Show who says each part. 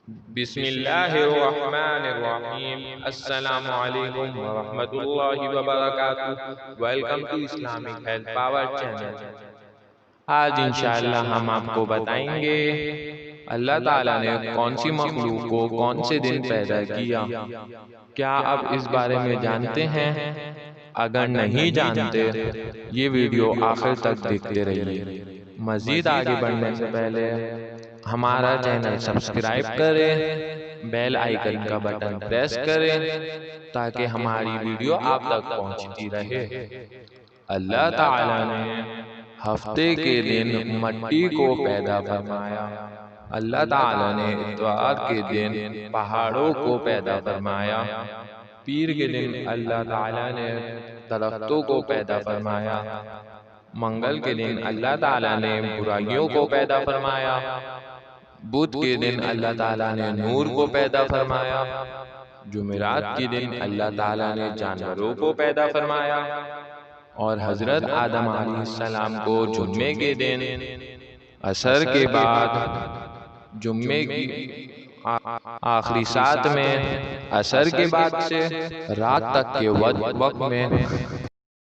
Speaker 1: بسم اللہ الرحمن الرحیم۔ السلام علیکم ورحمۃ اللہ وبرکاتہ۔ Welcome to Islamic health power channel. آج انشاءاللہ ہم آپ کو بتائیں گے اللہ تعالیٰ نے کون سی مخلوق کو کون سے دن پیدا کیا۔ کیا آپ اس بارے میں جانتے ہیں؟ اگر نہیں جانتے یہ ویڈیو آخر تک دیکھتے رہیے۔ مزید آگے بڑھنے سے پہلے ہمارا چینل سبسکرائب کریں، بیل آئیکن کا بٹن پریس کریں تاکہ ہماری ویڈیو آپ تک پہنچتی رہے۔ اللہ تعالیٰ نے ہفتے کے دن مٹی کو پیدا فرمایا۔ اللہ تعالیٰ نے اتوار کے دن پہاڑوں کو پیدا فرمایا۔ پیر کے دن اللہ تعالیٰ نے درختوں کو پیدا فرمایا۔ منگل کے دن اللہ تعالیٰ نے برائیوں کو پیدا فرمایا۔ بدھ کے دن اللہ تعالیٰ نے نور کو پیدا فرمایا۔ جمعرات کے دن اللہ تعالیٰ نے جانوروں کو پیدا فرمایا اور حضرت آدم علیہ السلام کو جمعے کے دن عصر کے بعد جمعے کی آخری سات میں عصر کے بعد سے رات تک کے وقت میں